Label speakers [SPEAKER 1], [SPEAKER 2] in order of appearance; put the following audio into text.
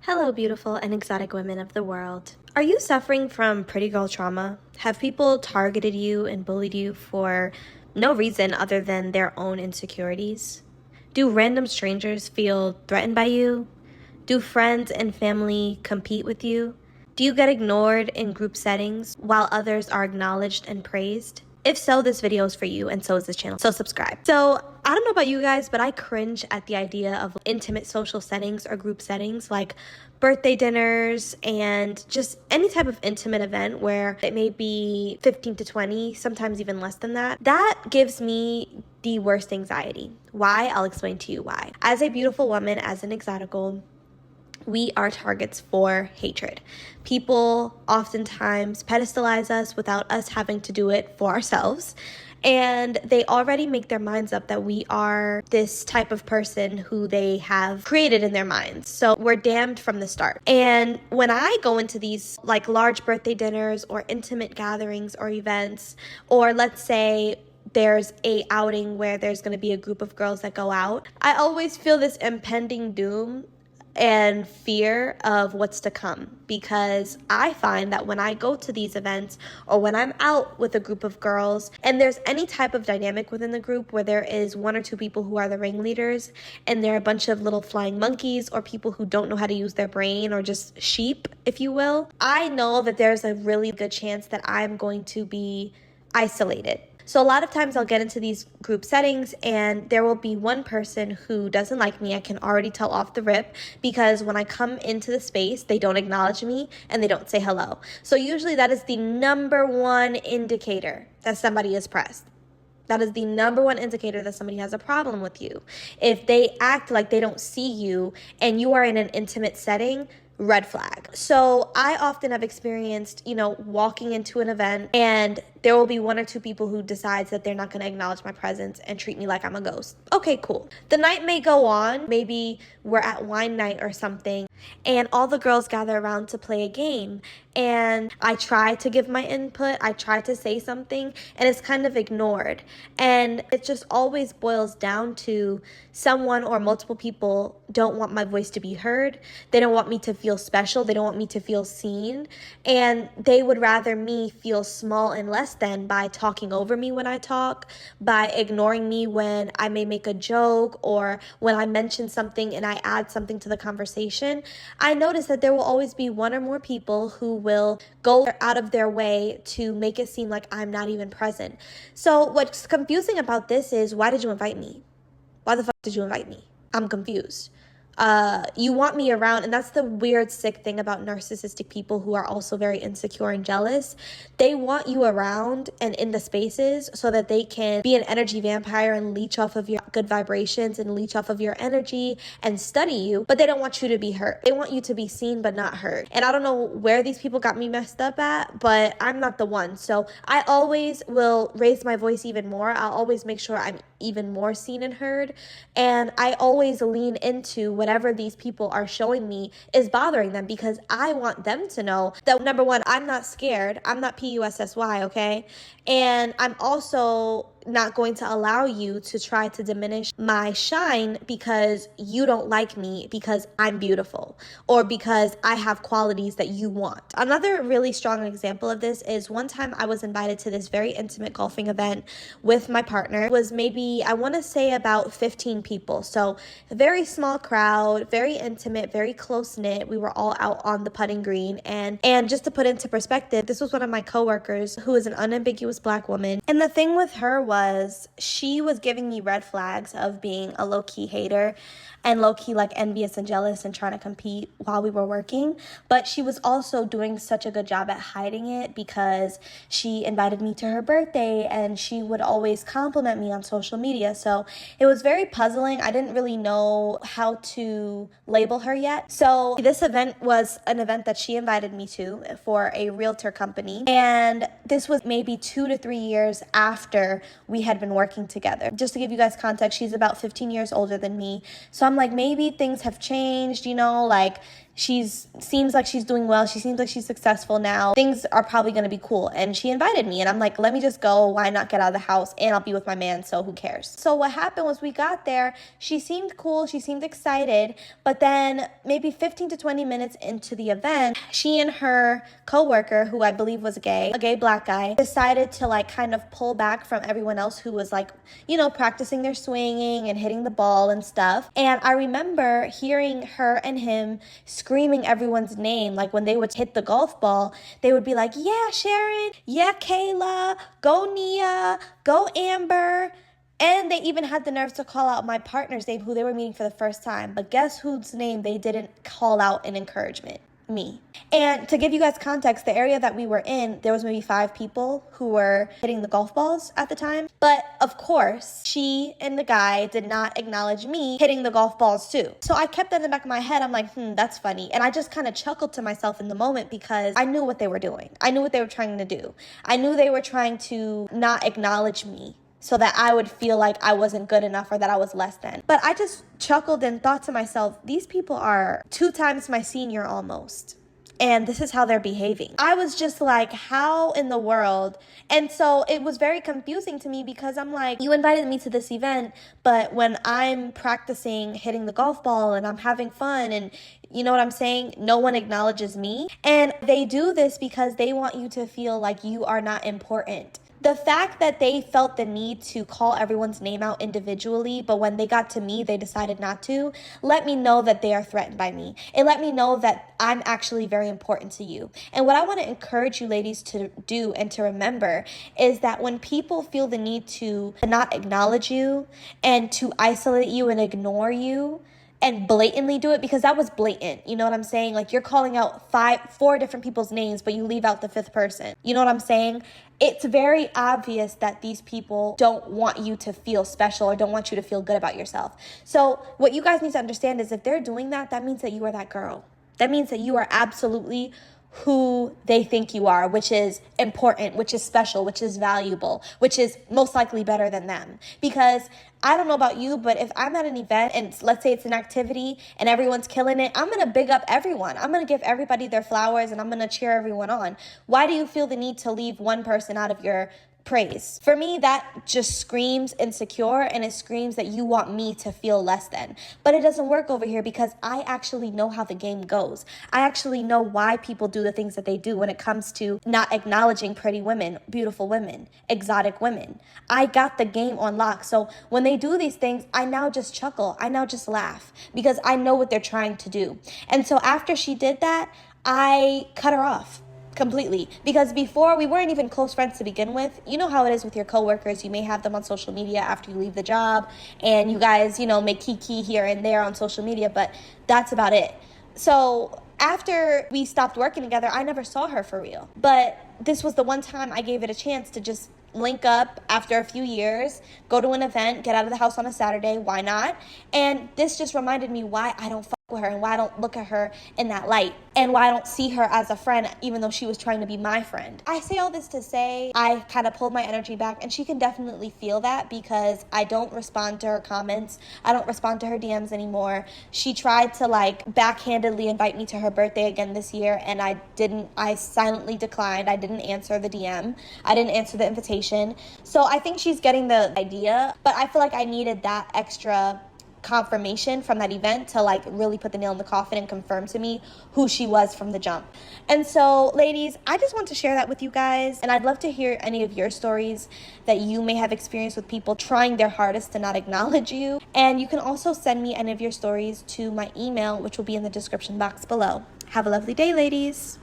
[SPEAKER 1] Hello, beautiful and exotic women of the world. Are you suffering from pretty girl trauma? Have people targeted you and bullied you for no reason other than their own insecurities? Do random strangers feel threatened by you? Do friends and family compete with you? Do you get ignored in group settings while others are acknowledged and praised? If so, this video is for you, and so is this channel, so subscribe. So, I don't know about you guys, but I cringe at the idea of intimate social settings or group settings like birthday dinners and just any type of intimate event where it may be 15 to 20, sometimes even less than that. That gives me the worst anxiety. Why? I'll explain to you why. As a beautiful woman, as an exotical, we are targets for hatred. People oftentimes pedestalize us without us having to do it for ourselves. And they already make their minds up that we are this type of person who they have created in their minds. So we're damned from the start. And when I go into these like large birthday dinners or intimate gatherings or events, or let's say there's a outing where there's going to be a group of girls that go out, I always feel this impending doom and fear of what's to come, because I find that when I go to these events or when I'm out with a group of girls and there's any type of dynamic within the group where there is one or two people who are the ringleaders and there are a bunch of little flying monkeys or people who don't know how to use their brain or just sheep, if you will, I know that there's a really good chance that I'm going to be isolated. So a lot of times I'll get into these group settings and there will be one person who doesn't like me. I can already tell off the rip because when I come into the space, they don't acknowledge me and they don't say hello. So usually that is the number one indicator that somebody is pressed. That is the number one indicator that somebody has a problem with you. If they act like they don't see you and you are in an intimate setting, red flag. So I often have experienced, walking into an event and there will be one or two people who decides that they're not going to acknowledge my presence and treat me like I'm a ghost. Okay, cool. The night may go on. Maybe we're at wine night or something and all the girls gather around to play a game. And I try to give my input. I try to say something and it's kind of ignored. And it just always boils down to someone or multiple people don't want my voice to be heard. They don't want me to feel special. They don't want me to feel seen. And they would rather me feel small and less than by talking over me when I talk, by ignoring me when I may make a joke or when I mention something and I add something to the conversation. I notice that there will always be one or more people who will go out of their way to make it seem like I'm not even present. So what's confusing about this is, why did you invite me? Why the fuck did you invite me? I'm confused. You want me around, and that's the weird, sick thing about narcissistic people who are also very insecure and jealous. They want you around and in the spaces so that they can be an energy vampire and leech off of your good vibrations and leech off of your energy and study you, but they don't want you to be hurt. They want you to be seen but not heard. And I don't know where these people got me messed up at, but I'm not the one. So I always will raise my voice even more. I'll always make sure I'm even more seen and heard. And I always lean into whatever these people are showing me is bothering them, because I want them to know that, number one, I'm not scared. I'm not PUSSY, okay? And I'm also not going to allow you to try to diminish my shine because you don't like me because I'm beautiful or because I have qualities that you want. Another really strong example of this is one time I was invited to this very intimate golfing event with my partner. It was maybe, I want to say, about 15 people. So a very small crowd, very intimate, very close knit. We were all out on the putting green. And just to put into perspective, this was one of my coworkers who is an unambiguous Black woman. And the thing with her was she was giving me red flags of being a low-key hater and low-key like envious and jealous and trying to compete while we were working. But she was also doing such a good job at hiding it because she invited me to her birthday and she would always compliment me on social media. So it was very puzzling. I didn't really know how to label her yet. So this event was an event that she invited me to for a realtor company. And this was maybe 2 to 3 years after we had been working together. Just to give you guys context, she's about 15 years older than me. So I'm like, maybe things have changed, like seems like she's doing well. She seems like she's successful now. Things are probably going to be cool. And she invited me, and I'm like, let me just go. Why not get out of the house? And I'll be with my man, so who cares? So what happened was we got there. She seemed cool. She seemed excited. But then maybe 15 to 20 minutes into the event, she and her coworker, who I believe was a gay black guy, decided to like kind of pull back from everyone else who was like, practicing their swinging and hitting the ball and stuff. And I remember hearing her and him screaming everyone's name. Like when they would hit the golf ball, they would be like, yeah, Sharon, yeah, Kayla, go Nia, go Amber. And they even had the nerve to call out my partner's name, who they were meeting for the first time. But guess whose name they didn't call out in encouragement? Me. And to give you guys context, the area that we were in, there was maybe 5 people who were hitting the golf balls at the time. But of course, she and the guy did not acknowledge me hitting the golf balls too. So I kept that in the back of my head. I'm like, that's funny. And I just kind of chuckled to myself in the moment because I knew what they were doing. I knew what they were trying to do. I knew they were trying to not acknowledge me so that I would feel like I wasn't good enough or that I was less than. But I just chuckled and thought to myself, these people are 2 times my senior almost. And this is how they're behaving. I was just like, how in the world? And so it was very confusing to me because I'm like, you invited me to this event, but when I'm practicing hitting the golf ball and I'm having fun and you know what I'm saying? No one acknowledges me. And they do this because they want you to feel like you are not important. The fact that they felt the need to call everyone's name out individually, but when they got to me, they decided not to, let me know that they are threatened by me. It let me know that I'm actually very important to you. And what I want to encourage you ladies to do and to remember is that when people feel the need to not acknowledge you and to isolate you and ignore you, and blatantly do it, because that was blatant. You know what I'm saying? Like you're calling out 4 different people's names, but you leave out the 5th person. You know what I'm saying? It's very obvious that these people don't want you to feel special or don't want you to feel good about yourself. So what you guys need to understand is if they're doing that, that means that you are that girl. That means that you are absolutely who they think you are, which is important, which is special, which is valuable, which is most likely better than them. Because I don't know about you, but if I'm at an event and let's say it's an activity and everyone's killing it, I'm going to big up everyone. I'm going to give everybody their flowers and I'm going to cheer everyone on. Why do you feel the need to leave one person out of your praise? For me, that just screams insecure, and it screams that you want me to feel less than. But it doesn't work over here because I actually know how the game goes. I actually know why people do the things that they do when it comes to not acknowledging pretty women, beautiful women, exotic women. I got the game on lock. So when they do these things, I now just chuckle. I now just laugh because I know what they're trying to do. And so after she did that, I cut her off completely, because before we weren't even close friends to begin with. You know how it is with your coworkers. You may have them on social media after you leave the job and you guys, make kiki here and there on social media, but that's about it. So after we stopped working together, I never saw her for real. But this was the one time I gave it a chance to just link up after a few years, go to an event, get out of the house on a Saturday. Why not? And this just reminded me why I don't fuck with her and why I don't look at her in that light and why I don't see her as a friend, even though she was trying to be my friend. I say all this to say I kind of pulled my energy back, and she can definitely feel that because I don't respond to her comments. I don't respond to her DMs anymore. She tried to backhandedly invite me to her birthday again this year, and I silently declined. I didn't answer the DM. I didn't answer the invitation. So I think she's getting the idea, but I feel like I needed that extra confirmation from that event to really put the nail in the coffin and confirm to me who she was from the jump. And so ladies, I just want to share that with you guys, and I'd love to hear any of your stories that you may have experienced with people trying their hardest to not acknowledge you. And you can also send me any of your stories to my email, which will be in the description box below. Have a lovely day, ladies.